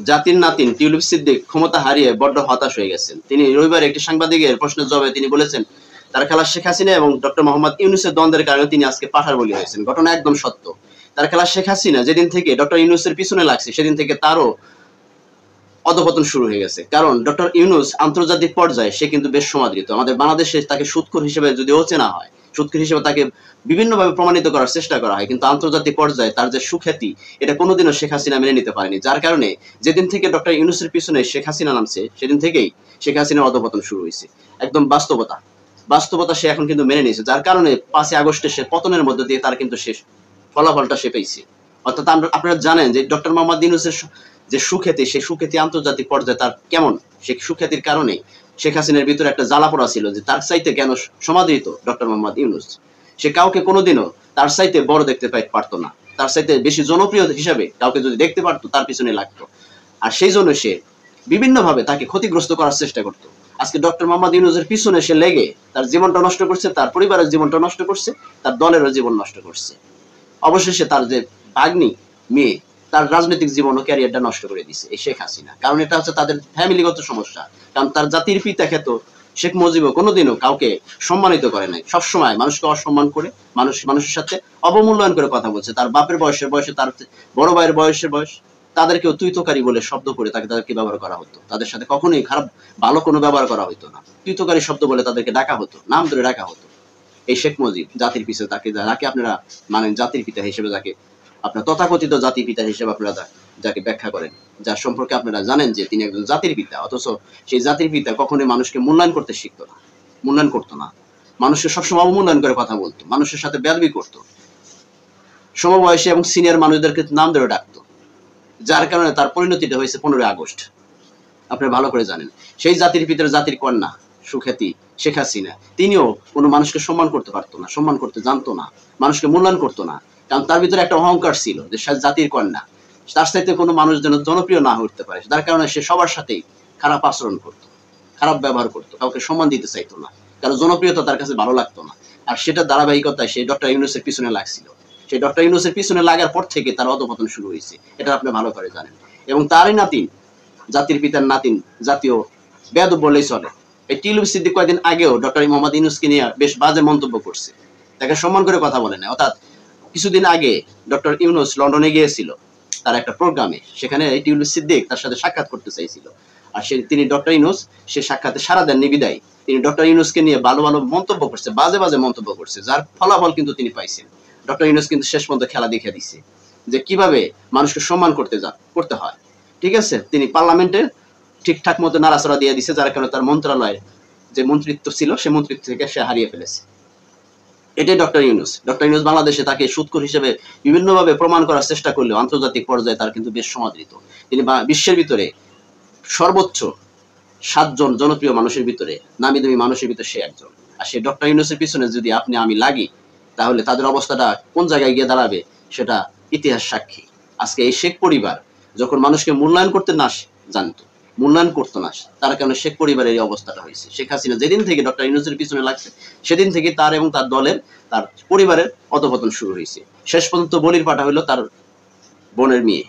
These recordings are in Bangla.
জাতির নাতিন টিউলিপ সিদ্দিক ক্ষমতা হারিয়ে বড্ড হতাশ হয়ে গেছেন। তিনি রবিবার একটি সাংবাদিকের প্রশ্নের জবাবে তিনি বলেছেন, তার খেলা শেখ হাসিনা এবং ডক্টর মোহাম্মদ ইউনূসের দ্বন্দ্বের কারণে তিনি আজকে পাঠার বলি হয়েছেন। ঘটনা একদম সত্য। তার খেলা শেখ হাসিনা যেদিন থেকে ডক্টর ইউনূসের পিছনে লাগছে সেদিন থেকে তারও অধপতন শুরু হয়ে গেছে। কারণ ডক্টর ইউনূস আন্তর্জাতিক পর্যায়ে সে কিন্তু বেশ সমাদৃত। আমাদের বাংলাদেশে তাকে সুৎখোর হিসেবে যদি চেনা হয়, সুৎখোর হিসেবে তাকে বিভিন্নভাবে প্রমাণিত করার চেষ্টা করা হয়, কিন্তু আন্তর্জাতিক পর্যায়ে তার যে সুখ্যাতি এটা কোনোদিনও শেখ হাসিনা মেনে নিতে পারেনি। যার কারণে যেদিন থেকে ডক্টর ইউনূসের পিছনে শেখ হাসিনা নামছে সেদিন থেকেই শেখ হাসিনার অধপতন শুরু হয়েছে। একদম বাস্তবতা সে এখন কিন্তু মেনে নিয়েছে। যার কারণে 5 আগস্টে সে পতনের মধ্যে দিয়ে তার কিন্তু শেষ ফলাফলটা সে পেয়েছে। অর্থাৎ আপনারা জানেন যে ডক্টর মোহাম্মদ ইউনূসের যে সুখ্যাতি, সেই সুখ্যাতি আন্তর্জাতিক পর্যায়ে তার কেমন, সেই সুখ্যাতির কারণে শেখ হাসিনার ভিতরে একটা জ্বালাপোড়া ছিল যে তার চাইতে কেন সমাদৃত ডক্টর মোহাম্মদ ইউনূস। সে কাউকে কোনোদিনও তার চাইতে বড় দেখতে পারতো না, তার চাইতে বেশি জনপ্রিয় হিসাবে কাউকে যদি দেখতে পারতো তার পিছনে লাগতো। আর সেই জন্য সে বিভিন্নভাবে তাকে ক্ষতিগ্রস্ত করার চেষ্টা করতো। আজকে ডক্টর মোহাম্মদ ইউনূসের পিছনে সে লেগে তার জীবনটা নষ্ট করছে, তার পরিবারের জীবনটা নষ্ট করছে, তার দলেরও জীবন নষ্ট করছে। অবশেষে তার যে ভাগ্নি মেয়ে, তার রাজনৈতিক জীবন ও ক্যারিয়ারটা নষ্ট করে দিছে এই শেখ হাসিনা। কারণ এটা হচ্ছে তাদের ফ্যামিলিগত সমস্যা। কারণ তার জাতির পিতা খ্যাত শেখ মুজিবও কোনোদিনও কাউকে সম্মানিত করে নাই, সবসময় মানুষকে অসম্মান করে, মানুষের সাথে অবমূল্যায়ন করে কথা বলছে। তার বাপের বয়সে, তার বড় ভাইয়ের বয়স, তাদেরকেও তুই তোকারি বলে শব্দ করে তাদেরকে ব্যবহার করা হতো। তাদের সাথে কখনোই ভালো কোনো ব্যবহার করা হতো না। তুই তোকারি শব্দ বলে তাদেরকে ডাকা হতো, নাম ধরে ডাকা হতো। এই শেখ মুজিব জাতির পিছে যাকে আপনারা মানেন জাতির পিতা হিসেবে, যাকে আপনার তথাকথিত জাতির পিতা হিসেবে আপনারা যাকে ব্যাখ্যা করেন, যার সম্পর্কে আপনারা জানেন যে তিনি একজন জাতির পিতা, অথচ সেই জাতির পিতা কখনোই মানুষকে মূল্যায়ন করতে শিখতো না, মূল্যায়ন করতো না। মানুষকে সবসময় অবমূল্যায়ন করে কথা বলতো, মানুষের সাথে বেয়াদবি করতো, সমবয়সী এবং সিনিয়র মানুষদেরকে নাম ধরে ডাকতো। যার কারণে তার পরিণতিটা হয়েছে 15 আগস্ট। আপনারা ভালো করে জানেন সেই জাতির পিতার জাতির কন্যা সুখ্যাতি শেখ হাসিনা, তিনিও কোনো মানুষকে সম্মান করতে পারতো না, সম্মান করতে জানতো না, মানুষকে মূল্যায়ন করতো না। কারণ তার ভিতরে একটা অহংকার ছিল যে সে জাতির কন্যা, তার সাথে কোনো মানুষ যেন জনপ্রিয় না হতে পারে। যার কারণে সে সবার সাথেই খারাপ আচরণ করতো, খারাপ ব্যবহার করতো, কাউকে সম্মান দিতে চাইতো না, কারণ জনপ্রিয়তা তার কাছে ভালো লাগতো না। আর সেটা ধারাবাহিকতায় সেই ডক্টর ইউনূসের পিছনে লাগছিল। সেই ডক্টর ইউনূসের পিছনে লাগার পর থেকে তার অধপতন শুরু হয়েছে, এটা আপনি ভালো করে জানেন। এবং তারই নাতিন, জাতির পিতার নাতিন, জাতীয় বেয়াদব বললেই চলে, এই টিউলিপ সিদ্দিক কয়েকদিন আগেও ডক্টর মোহাম্মদ ইউনূসকে নিয়ে বেশ বাজে মন্তব্য করছে, তাকে সম্মান করে কথা বলে না। অর্থাৎ কিছুদিন আগে ডক্টর ইউনূস লন্ডনে গিয়েছিল তার একটা প্রোগ্রামে, সেখানে এই টিউলিপ সিদ্দিক তার সাথে সাক্ষাৎ করতে চাইছিল। আর তিনি ডক্টর ইউনূস সে সাক্ষাতে সাড়া দেননি বিদায় তিনি ডক্টর ইউনূসকে নিয়ে ভালো মন্তব্য করছে, বাজে মন্তব্য করছে, যার ফলাফল কিন্তু তিনি পাইছেন। ডক্টর ইউনূস কিন্তু শেষ পর্যন্ত খেলা দেখিয়ে দিচ্ছে যে কিভাবে মানুষকে সম্মান করতে হয়। ঠিক আছে, তিনি পার্লামেন্টে ঠিকঠাক মতো নাড়াচাড়া দিয়ে দিছে, যার কারণে তার মন্ত্রণালয়ের যে মন্ত্রিত্ব ছিল সে মন্ত্রিত্ব থেকে সে হারিয়ে ফেলেছে। এটাই ডক্টর ইউনূস। ডক্টর ইউনূস বাংলাদেশে তাকে সুৎখোর হিসেবে বিভিন্নভাবে প্রমাণ করার চেষ্টা করলেও আন্তর্জাতিক পর্যায়ে তার কিন্তু বেশ সমাদৃত। তিনি বিশ্বের ভিতরে সর্বোচ্চ 7 জন জনপ্রিয় মানুষের ভিতরে, নামি দামি মানুষের ভিতরে সে একজন। আর সেই ডক্টর ইউনূসের পিছনে যদি আমি লাগি, তাহলে তাদের অবস্থাটা কোন জায়গায় গিয়ে দাঁড়াবে সেটা ইতিহাস সাক্ষী। আজকে এই শেখ পরিবার যখন মানুষকে মূল্যায়ন করতে না জানতো, মূল্যায়ন করতো না, তার কারণে শেখ পরিবারের এই অবস্থাটা হয়েছে। শেখ হাসিনা যেদিন থেকে ডক্টর ইউনূসের পিছনে লাগছে সেদিন থেকে তার এবং তার দলের, তার পরিবারের অধপতন শুরু হয়েছে। শেষ পর্যন্ত বলির পাঠা হইলো তার বোনের মেয়ে।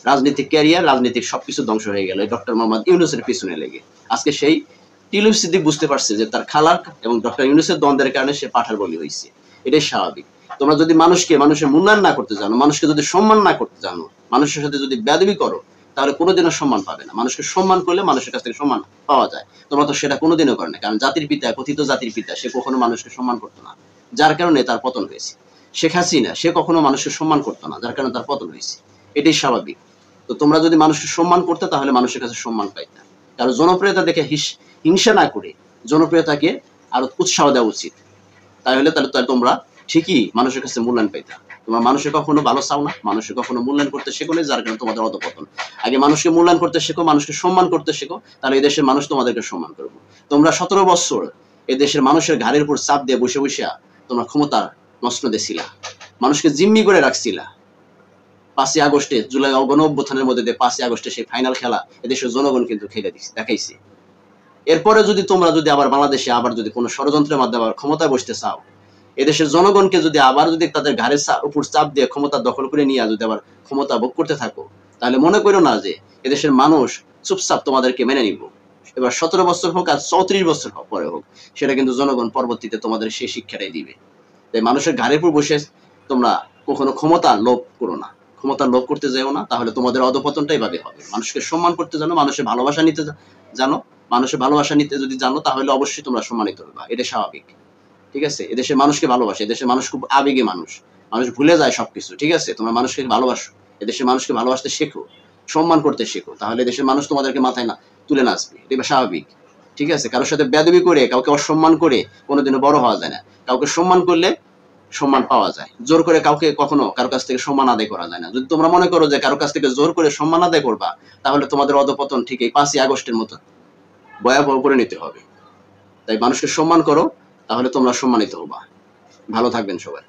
রাজনৈতিক ক্যারিয়ার, রাজনৈতিক সবকিছু ধ্বংস হয়ে গেল ডক্টর মোহাম্মদ ইউনূসের পিছনে লেগে। আজকে সেই টিউলিপ সিদ্দিক বুঝতে পারছে যে তার খালার এবং ডক্টর ইউনূসের দ্বন্দ্বের কারণে সে পাঠার বলি হয়েছে। এটাই স্বাভাবিক। তোমরা যদি মানুষের মূল্যায়ন না করতে জানো, মানুষকে যদি সম্মান না করতে জানো, মানুষের সাথে যদি বেয়াদবি করো, তাহলে কোনোদিনও সম্মান পাবে না। মানুষকে সম্মান করলে মানুষের কাছ থেকে সম্মান পাওয়া যায়। তোমরা তো সেটা কোনোদিনও করো না। কারণ জাতির পিতা, কথিত জাতির পিতা, সে কখনো মানুষকে সম্মান করতো না, যার কারণে তার পতন হয়েছে। শেখ হাসিনা সে কখনো মানুষকে সম্মান করতো না, যার কারণে তার পতন হয়েছে। এটাই স্বাভাবিক। তো তোমরা যদি মানুষকে সম্মান করতে, তাহলে মানুষের কাছে সম্মান পাইতে। কারণ জনপ্রিয়তা দেখে হিংসা না করে জনপ্রিয়তাকে আরো উৎসাহ দেওয়া উচিত। তাহলে তোমরা ঠিকই মানুষের কাছে মূল্যায়ন পাইতে। তোমরা মানুষের কখনো ভালো চাও না, মানুষের কখনো মূল্যায়ন করতে শেখো না, যার কারণে তোমাদের অধপতন। আগে মানুষকে মূল্যায়ন করতে শেখো, মানুষকে সম্মান করতে শেখো, তাহলে এই দেশের মানুষ তোমাদেরকে সম্মান করবে। তোমরা 17 বছর এই দেশের মানুষের ঘাড়ের উপর চাপ দিয়ে বসে তোমরা ক্ষমতা নষ্ট দিয়েছিলা, মানুষকে জিম্মি করে রাখছিলা। 5 আগস্টে, জুলাই গণঅভ্যুত্থানের মধ্যে দিয়ে 5 আগস্টে সেই ফাইনাল খেলা এদেশের জনগণ কিন্তু খেলে দেখাইছে। এরপরে তোমরা যদি আবার বাংলাদেশে যদি কোনো ষড়যন্ত্রের মাধ্যমে আবার ক্ষমতায় বসতে চাও, এদেশের জনগণকে যদি তাদের ঘাড়ের উপর চাপ দিয়ে ক্ষমতা দখল করে নিয়ে যদি আবার ক্ষমতা ভোগ করতে থাকো, তাহলে মনে করো না যে এদেশের মানুষ চুপচাপ তোমাদেরকে মেনে নিব। এবার 17 বছর হোক আর 34 বছর পরে হোক, সেটা কিন্তু জনগণ পরবর্তীতে তোমাদের সেই শিক্ষাটাই দিবে। তাই মানুষের ঘাড়ের উপর বসে তোমরা কখনো ক্ষমতা লোভ করো না, ক্ষমতা লোভ করতে যাও না, তাহলে তোমাদের অধপতনটাই ভাবে হবে। মানুষকে সম্মান করতে জানো, মানুষের ভালোবাসা নিতে জানো, মানুষের ভালোবাসা নিতে যদি জানো তাহলে অবশ্যই তোমরা সম্মানিত হবে, এটা স্বাভাবিক। ঠিক আছে, এদেশের মানুষকে ভালোবাসে, এদেশের মানুষ খুব আবেগী মানুষ, মানুষ ভুলে যায় সবকিছু। ঠিক আছে, তোমরা মানুষকে ভালোবাসো, এদেশের মানুষকে ভালোবাসতে শেখো, সম্মান করতে শেখো, তাহলে দেশের মানুষ তোমাদেরকে মাথায় না তুলে নাচবে, এটা স্বাভাবিক। ঠিক আছে, কারোর সাথে বেয়াদবি করে, কাউকে অসম্মান করে কোনোদিনও বড় হওয়া যায় না। কাউকে সম্মান করলে সম্মান পাওয়া যায়, জোর করে কাউকে কখনো কারো কাছ থেকে সম্মান আদায় করা যায় না। যদি তোমরা মনে করো যে কারো কাছ থেকে জোর করে সম্মান আদায় করবা, তাহলে তোমাদের অধপতন ঠিক এই 5ই আগস্টের মতো ভয়াবহ পরিণতি হবে। তাই মানুষকে সম্মান করো, তাহলে তোমরা সম্মানিত হবা। ভালো থাকবেন সবাই।